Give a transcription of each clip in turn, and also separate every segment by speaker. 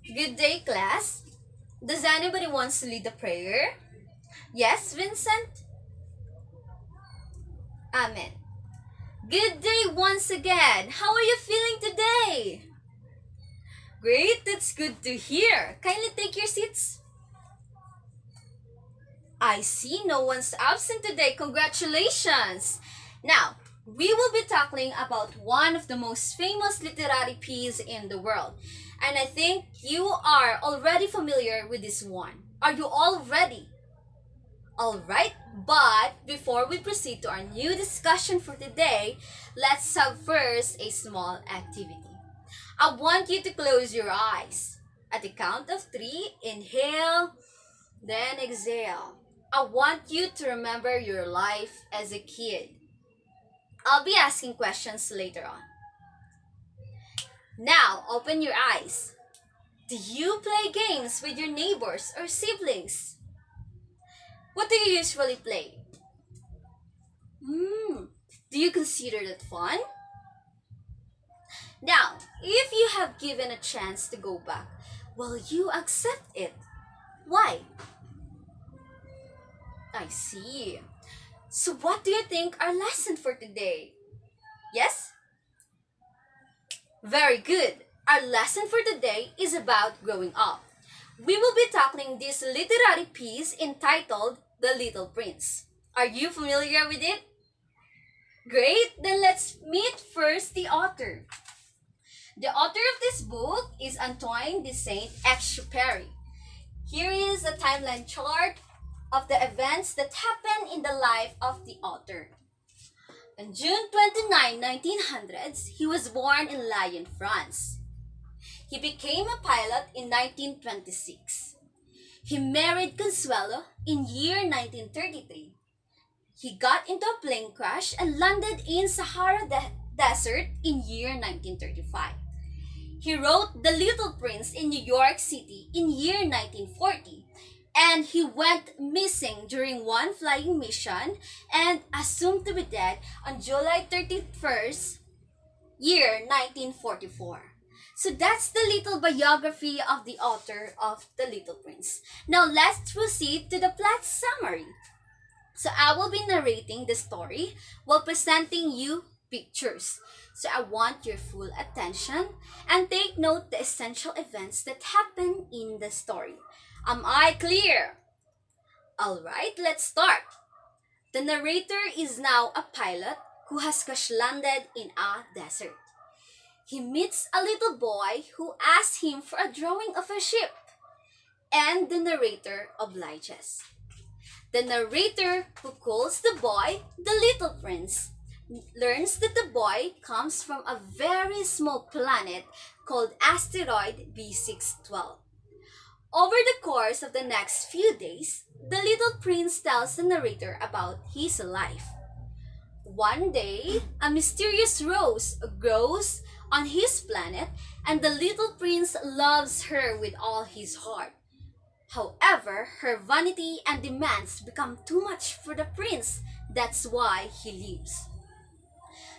Speaker 1: Good day, class. Does anybody wants to lead the prayer? Yes, Vincent? Amen. Good day once again. How are you feeling today? Great, that's good to hear. Kindly take your seats. I see no one's absent today. Congratulations. Now, we will be tackling about one of the most famous literary pieces in the world. And I think you are already familiar with this one. Are you all ready? Alright, but before we proceed to our new discussion for today, let's have first a small activity. I want you to close your eyes. At the count of three, inhale, then exhale. I want you to remember your life as a kid. I'll be asking questions later on. Now, open your eyes. Do you play games with your neighbors or siblings? What do you usually play? Do you consider that fun? Now, if you have given a chance to go back, will you accept it? Why? I see. So what do you think our lesson for today? Yes? Very good. Our lesson for today is about growing up. We will be tackling this literary piece entitled The Little Prince. Are you familiar with it? Great, then let's meet first the author. The author of this book is Antoine de Saint-Exupery. Here is a timeline chart of the events that happened in the life of the author. On June 29, 1900s, he was born in Lyon, France. He became a pilot in 1926. He married Consuelo in year 1933. He got into a plane crash and landed in Sahara Desert in year 1935. He wrote The Little Prince in New York City in year 1940, and he went missing during one flying mission and assumed to be dead on July 31st, year 1944. So that's the little biography of the author of The Little Prince. Now let's proceed to the plot summary. So I will be narrating the story while presenting you pictures. So I want your full attention and take note the essential events that happen in the story. Am I clear? Alright, let's start. The narrator is now a pilot who has crash landed in a desert. He meets a little boy who asks him for a drawing of a ship, and the narrator obliges. The narrator, who calls the boy the Little Prince, learns that the boy comes from a very small planet called asteroid B612. Over the course of the next few days, the Little Prince tells the narrator about his life. One day, a mysterious rose grows on his planet, and the Little Prince loves her with all his heart. However, her vanity and demands become too much for the prince. That's why he leaves.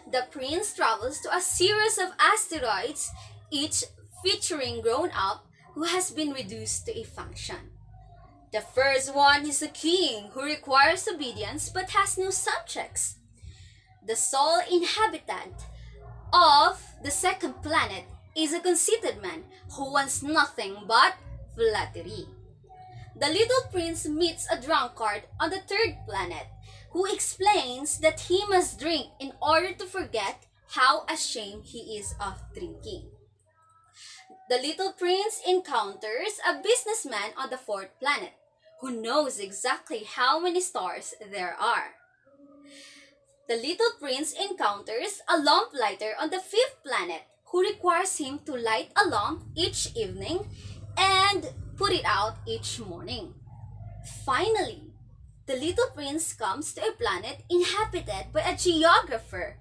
Speaker 1: The prince travels to a series of asteroids, each featuring grown-up who has been reduced to a function. The first one is a king who requires obedience but has no subjects. The sole inhabitant of the second planet is a conceited man who wants nothing but flattery. The little prince meets a drunkard on the third planet who explains that he must drink in order to forget how ashamed he is of drinking. The little prince encounters a businessman on the fourth planet who knows exactly how many stars there are. The little prince encounters a lamplighter on the fifth planet who requires him to light a lamp each evening and put it out each morning. Finally, the little prince comes to a planet inhabited by a geographer.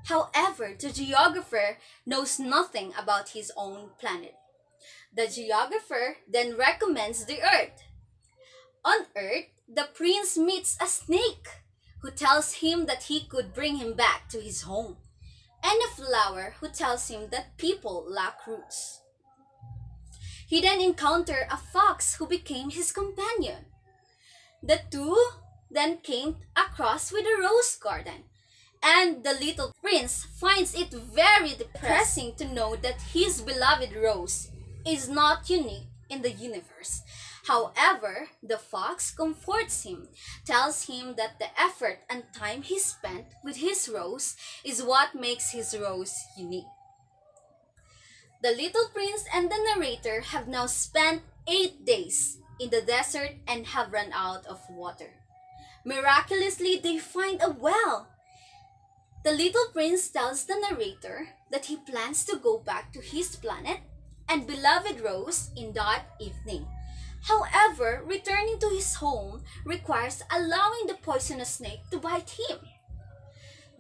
Speaker 1: However, the geographer knows nothing about his own planet. The geographer then recommends the Earth. On Earth, the prince meets a snake who tells him that he could bring him back to his home, and a flower who tells him that people lack roots. He then encountered a fox who became his companion. The two then came across with a rose garden, and the little prince finds it very depressing to know that his beloved rose is not unique in the universe. However, the fox comforts him, tells him that the effort and time he spent with his rose is what makes his rose unique. The little prince and the narrator have now spent 8 days in the desert and have run out of water. Miraculously, they find a well. The little prince tells the narrator that he plans to go back to his planet and beloved rose in that evening. However, returning to his home requires allowing the poisonous snake to bite him.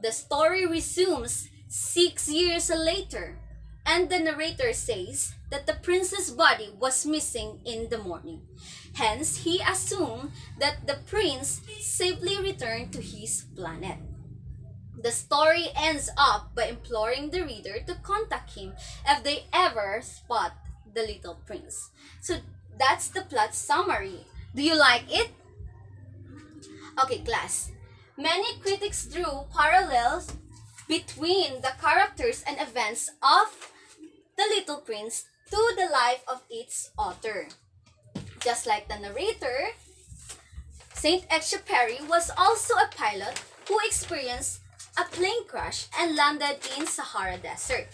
Speaker 1: The story resumes 6 years later, and the narrator says that the prince's body was missing in the morning. Hence, he assumed that the prince safely returned to his planet. The story ends up by imploring the reader to contact him if they ever spot the little prince. So that's the plot summary. Do you like it? Okay, class. Many critics drew parallels between the characters and events of The Little Prince to the life of its author. Just like the narrator, Saint-Exupery was also a pilot who experienced a plane crash and landed in Sahara Desert.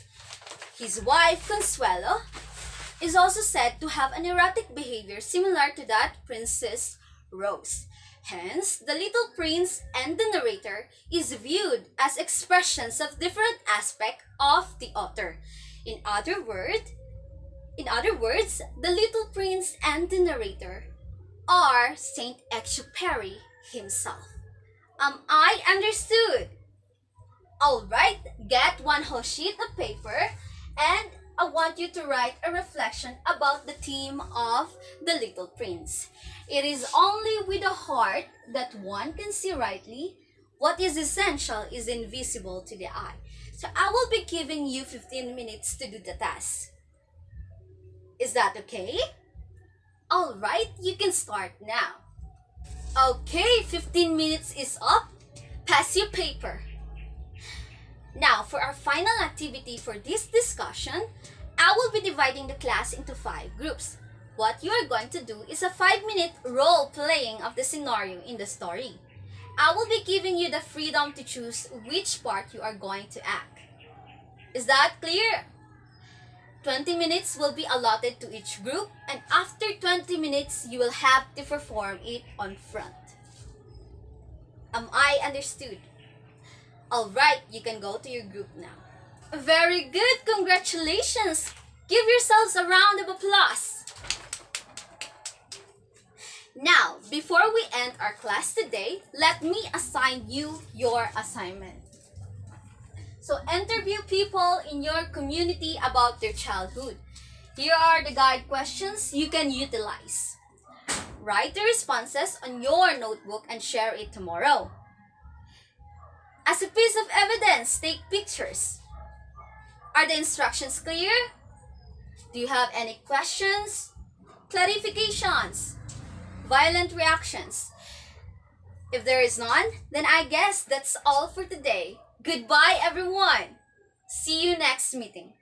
Speaker 1: His wife, Consuelo, is also said to have an erratic behavior similar to that Princess Rose. Hence, The Little Prince and the narrator is viewed as expressions of different aspects of the author. In other words, The Little Prince and the narrator are Saint-Exupery himself. Am I understood? Alright, get one whole sheet of paper and I want you to write a reflection about the theme of The Little Prince. It is only with a heart that one can see rightly. What is essential is invisible to the eye. So I will be giving you 15 minutes to do the task. Is that okay? Alright, you can start now. Okay, 15 minutes is up. Pass your paper. Now, for our final activity for this discussion, I will be dividing the class into 5 groups. What you are going to do is a 5-minute role-playing of the scenario in the story. I will be giving you the freedom to choose which part you are going to act. Is that clear? 20 minutes will be allotted to each group, and after 20 minutes, you will have to perform it on front. Am I understood? Alright, you can go to your group now. Very good! Congratulations! Give yourselves a round of applause. Now, before we end our class today, let me assign you your assignment. So, interview people in your community about their childhood. Here are the guide questions you can utilize. Write the responses on your notebook and share it tomorrow. As a piece of evidence, take pictures. Are the instructions clear? Do you have any questions? Clarifications? Violent reactions? If there is none, then I guess that's all for today. Goodbye, everyone. See you next meeting.